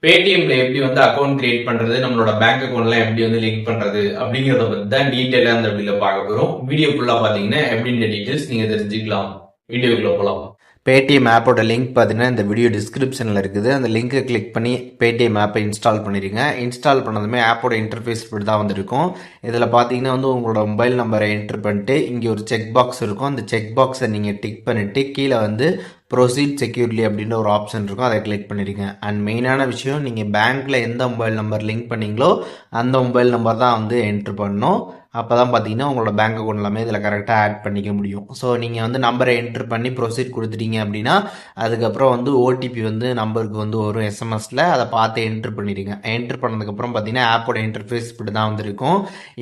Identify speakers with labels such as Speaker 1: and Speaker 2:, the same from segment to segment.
Speaker 1: பேடிஎம்ல எப்படி வந்து account create பண்றது, நம்மளோட பேங்க் அக்கௌண்ட்லாம் எப்படி வந்து லிங்க் பண்றது அப்படிங்கறத பத்தி தான் டீடைலா இந்த வீடியோல பார்க்க போறோம். வீடியோ ஃபுல்லா பாத்தீங்கன்னா எப்படின்ற டீடைல்ஸ் நீங்க தெரிஞ்சுக்கலாம். வீடியோக்குள்ள போலாம். பேடிஎம் ஆப்போட லிங்க் பார்த்தீங்கன்னா இந்த வீடியோ டிஸ்கிரிப்ஷனில் இருக்குது. அந்த லிங்கை கிளிக் பண்ணி பேடிஎம் ஆப்பை இன்ஸ்டால் பண்ணிடுங்க. இன்ஸ்டால் பண்ணதுமே ஆப்போட இன்டர்ஃபேஸ் இப்படி தான் வந்திருக்கும். இதில் பார்த்தீங்கன்னா வந்து உங்களோட மொபைல் நம்பரை என்ட்ரு பண்ணிட்டு இங்கே ஒரு செக் பாக்ஸ் இருக்கும். அந்த செக் பாக்ஸை நீங்கள் டிக் பண்ணிவிட்டு கீழே வந்து ப்ரொசீட் செக்யூர்லி அப்படின்ற ஒரு ஆப்ஷன் இருக்கும். அதை கிளிக் பண்ணிடுங்க. அண்ட் மெயினான விஷயம், நீங்கள் பேங்க்கில் எந்த மொபைல் நம்பர் லிங்க் பண்ணீங்களோ அந்த மொபைல் நம்பர் தான் வந்து என்ட்ரு பண்ணணும். அப்போ தான் பார்த்தீங்கன்னா உங்களோட பேங்க் அக்கௌண்ட் எல்லாமே இதில் கரெக்டாக ஆட் பண்ணிக்க முடியும். ஸோ நீங்கள் வந்து நம்பரை என்ட்ரு பண்ணி ப்ரொசீட் கொடுத்துட்டீங்க அப்படின்னா அதுக்கப்புறம் வந்து ஓடிபி வந்து நம்பருக்கு வந்து வரும் எஸ்எம்எஸில். அதை பார்த்து என்ட்ரு பண்ணிடுங்க. என்ட்ரு பண்ணதுக்கப்புறம் பார்த்தீங்கன்னா ஆப்போட இன்டர்ஃபேஸ் இப்படி தான் வந்துருக்கும்.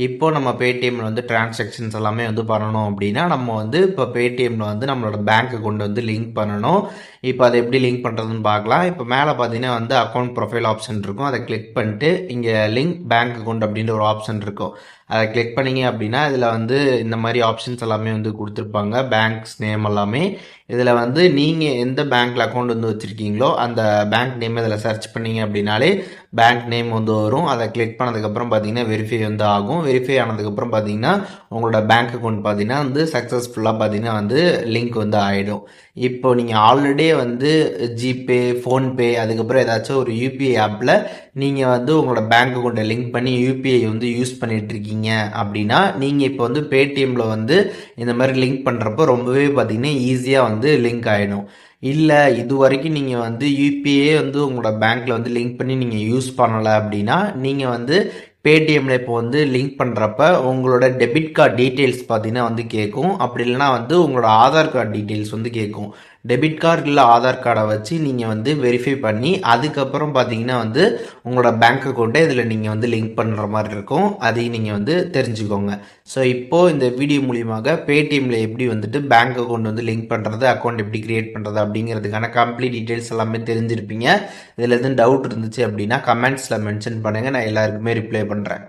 Speaker 1: இப்போ நம்ம பேடிஎம்மில் வந்து டிரான்சாக்ஷன்ஸ் எல்லாமே வந்து பண்ணணும் அப்படின்னா நம்ம வந்து இப்போ பேடிஎம்மில் வந்து நம்மளோட பேங்க் அக்கௌண்ட் வந்து லிங்க் பண்ணணும். இப்போ அதை எப்படி லிங்க் பண்ணுறதுன்னு பார்க்கலாம். இப்போ மேலே பார்த்தீங்கன்னா வந்து அக்கௌண்ட் ப்ரொஃபைல் ஆப்ஷன் இருக்கும். அதை கிளிக் பண்ணிட்டு இங்கே லிங்க் பேங்க் அக்கௌண்ட் அப்படின்ற ஒரு ஆப்ஷன் இருக்கும். அதை கிளிக் பண்ணிங்க அப்படின்னா இதில் வந்து இந்த மாதிரி ஆப்ஷன்ஸ் எல்லாமே வந்து கொடுத்துருப்பாங்க. பேங்க்ஸ் நேம் எல்லாமே இதில் வந்து நீங்கள் எந்த பேங்க்கில் அக்கௌண்ட் வந்து வச்சுருக்கீங்களோ அந்த பேங்க் நேம் இதில் சர்ச் பண்ணிங்க அப்படின்னாலே பேங்க் நேம் வந்து வரும். அதை கிளிக் பண்ணதுக்கப்புறம் பார்த்தீங்கன்னா வெரிஃபை வந்து ஆகும். வெரிஃபை ஆனதுக்கப்புறம் பார்த்தீங்கன்னா உங்களோட பேங்க் அக்கௌண்ட் பார்த்தீங்கன்னா வந்து சக்ஸஸ்ஃபுல்லாக பார்த்தீங்கன்னா வந்து லிங்க் வந்து ஆகிடும். இப்போ நீங்கள் ஆல்ரெடி வந்து ஜிபே, ஃபோன்பே, அதுக்கப்புறம் ஏதாச்சும் ஒரு யூபிஐ ஆப்பில் நீங்கள் வந்து உங்களோட பேங்க் அக்கௌண்ட்டை லிங்க் பண்ணி யூபிஐ வந்து யூஸ் பண்ணிகிட்ருக்கீங்க அப்படின்னா நீங்கள் இப்போ வந்து பேடிஎம்மில் வந்து இந்த மாதிரி லிங்க் பண்ணுறப்போ ரொம்பவே பார்த்தீங்கன்னா ஈஸியாக வந்து லிங்க் ஆகிடும். இல்லை இது வரைக்கும் நீங்கள் வந்து யூபிஐ வந்து உங்களோட பேங்க்கில் வந்து லிங்க் பண்ணி நீங்கள் யூஸ் பண்ணலை அப்படின்னா நீங்கள் வந்து பேடிஎம்மில் இப்போ வந்து லிங்க் பண்ணுறப்ப உங்களோட டெபிட் கார்டு டீட்டெயில்ஸ் பார்த்தீங்கன்னா வந்து கேட்கும். அப்படி இல்லைனா வந்து உங்களோட ஆதார் கார்டு டீட்டெயில்ஸ் வந்து கேட்கும். டெபிட் கார்டு இல்லை ஆதார் கார்டை வச்சு நீங்கள் வந்து வெரிஃபை பண்ணி அதுக்கப்புறம் பார்த்தீங்கன்னா வந்து உங்களோட பேங்க் அக்கௌண்ட்டை இதில் நீங்கள் வந்து லிங்க் பண்ணுற மாதிரி இருக்கும். அதையும் நீங்கள் வந்து தெரிஞ்சுக்கோங்க. ஸோ இப்போது இந்த வீடியோ மூலியமாக பேடிஎம்மில் எப்படி வந்துட்டு பேங்க் அக்கௌண்ட் வந்து லிங்க் பண்ணுறது, அக்கௌண்ட் எப்படி கிரியேட் பண்ணுறது அப்படிங்கிறதுக்கான கம்ப்ளீட் டீட்டெயில்ஸ் எல்லாமே தெரிஞ்சிருப்பீங்க. இதில் எதுவும் டவுட் இருந்துச்சு அப்படின்னா கமெண்ட்ஸில் மென்ஷன் பண்ணுங்கள். நான் எல்லாருக்குமே ரிப்ளை பண்ணுறேன்.